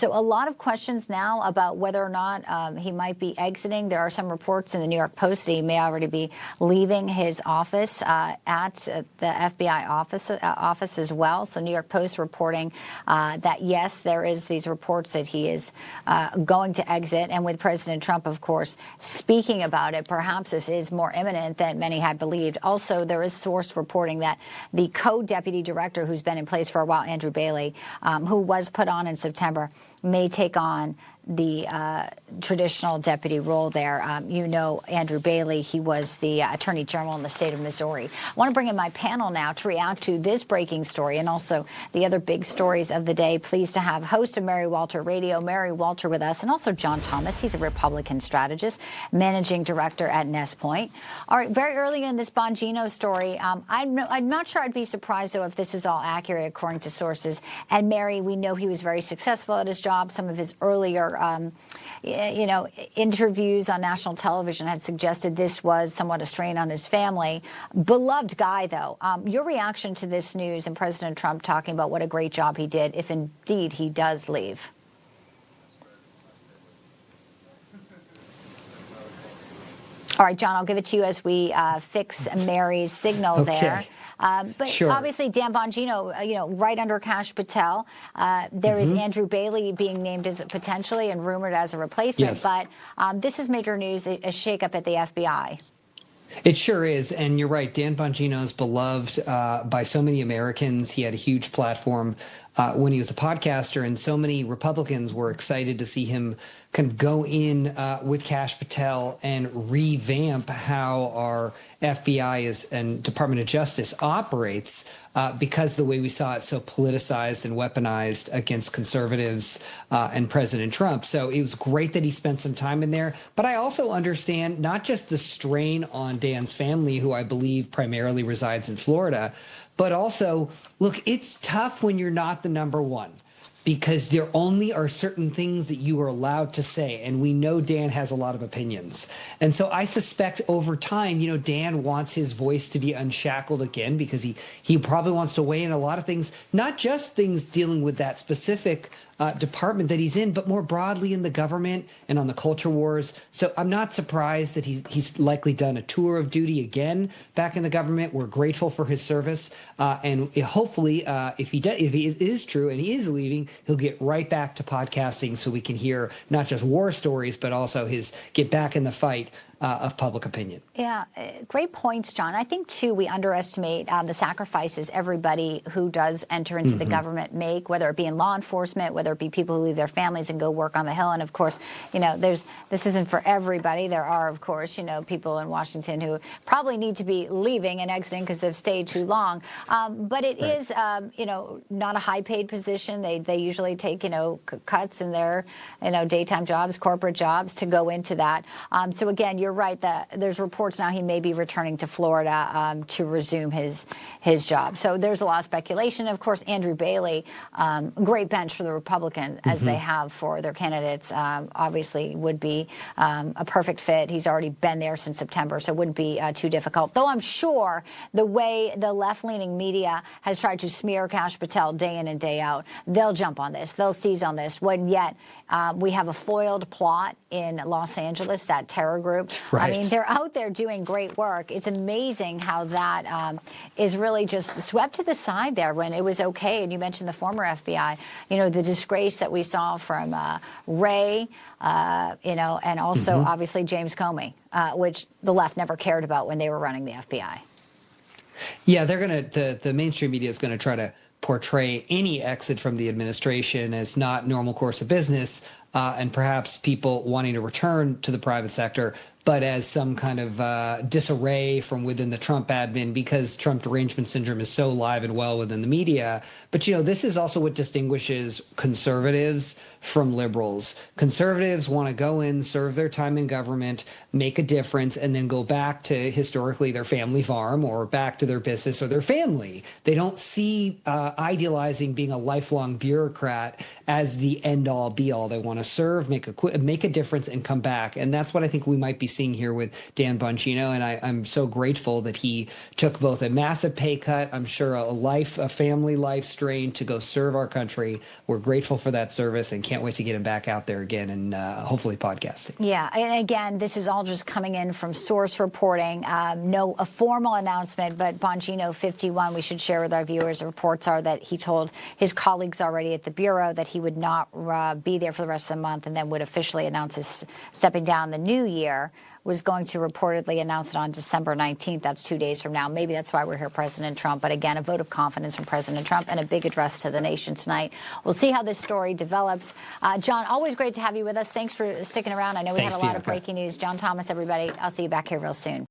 So a lot of questions now about whether or not he might be exiting. There are some reports in the New York Post that he may already be leaving his office at the FBI office as well. So New York Post reporting that, yes, there is these reports that he is going to exit. And with President Trump, of course, speaking about it, perhaps this is more imminent than many had believed. Also, there is source reporting that the co-deputy director who's been in place for a while, Andrew Bailey, who was put on in September, may take on the traditional deputy role there. You know Andrew Bailey. He was the Attorney General in the state of Missouri. I want to bring in my panel now to react to this breaking story and also the other big stories of the day. Pleased to have host of Mary Walter Radio, Mary Walter, with us, and also John Thomas. He's a Republican strategist, managing director at Nest Point. All right, very early in this Bongino story, I'm not sure I'd be surprised, though, if this is all accurate, according to sources. And Mary, we know he was very successful at his job. Some of his earlier interviews on national television had suggested this was somewhat a strain on his family. Beloved guy, though. Your reaction to this news and President Trump talking about what a great job he did, if indeed he does leave? All right, John, I'll give it to you as we fix Mary's signal there. But sure. Obviously, Dan Bongino, right under Cash Patel, there is Andrew Bailey being named as potentially and rumored as a replacement. Yes. But this is major news, a shakeup at the FBI. It sure is. And you're right. Dan Bongino is beloved by so many Americans. He had a huge platform when he was a podcaster, and so many Republicans were excited to see him kind of go in with Cash Patel and revamp how our FBI and Department of Justice operates because the way we saw it so politicized and weaponized against conservatives and President Trump. So it was great that he spent some time in there. But I also understand not just the strain on Dan's family, who I believe primarily resides in Florida, but also, look, it's tough when you're not the number one, because there only are certain things that you are allowed to say. And we know Dan has a lot of opinions. And so I suspect over time, Dan wants his voice to be unshackled again, because he probably wants to weigh in a lot of things, not just things dealing with that specific department that he's in, but more broadly in the government and on the culture wars. So I'm not surprised that he's likely done a tour of duty again back in the government. We're grateful for his service, and hopefully, if it is true and he is leaving, he'll get right back to podcasting so we can hear not just war stories, but also his get back in the fight of public opinion. Yeah, great points, John. I think, too, we underestimate the sacrifices everybody who does enter into the government make, whether it be in law enforcement, whether it be people who leave their families and go work on the Hill. And, of course, this isn't for everybody. There are, of course, people in Washington who probably need to be leaving and exiting because they've stayed too long. But it is, not a high-paid position. They usually take, cuts in their, daytime jobs, corporate jobs to go into that. So, again, you're right that there's reports now he may be returning to Florida to resume his job. So there's a lot of speculation. Of course, Andrew Bailey, great bench for the Republicans, as they have for their candidates, obviously would be a perfect fit. He's already been there since September, so it wouldn't be too difficult. Though I'm sure the way the left-leaning media has tried to smear Cash Patel day in and day out, they'll jump on this. They'll seize on this. When yet we have a foiled plot in Los Angeles, that terror group. Right. I mean, they're out there doing great work. It's amazing how that is really just swept to the side there when it was okay. And you mentioned the former FBI, the disgrace that we saw from Wray, and also obviously James Comey, which the left never cared about when they were running the FBI. Yeah, the mainstream media is going to try to portray any exit from the administration as not normal course of business, and perhaps people wanting to return to the private sector, but as some kind of disarray from within the Trump admin, because Trump derangement syndrome is so alive and well within the media. But, this is also what distinguishes conservatives from liberals. Conservatives want to go in, serve their time in government, make a difference, and then go back to historically their family farm or back to their business or their family. They don't see idealizing being a lifelong bureaucrat as the end-all, be-all. They want to serve, make a difference, and come back. And that's what I think we might be seeing here with Dan Bongino, and I'm so grateful that he took both a massive pay cut, I'm sure a family life strain to go serve our country. We're grateful for that service and can't wait to get him back out there again and hopefully podcasting. Yeah, and again, this is all just coming in from source reporting. No a formal announcement, but Bongino 51, we should share with our viewers, the reports are that he told his colleagues already at the Bureau that he would not be there for the rest of the month and then would officially announce his stepping down the new year. Was going to reportedly announce it on December 19th. That's 2 days from now. Maybe that's why we're here, President Trump. But again, a vote of confidence from President Trump and a big address to the nation tonight. We'll see how this story develops. John, always great to have you with us. Thanks for sticking around. I know we had a lot of breaking news. John Thomas, everybody. I'll see you back here real soon.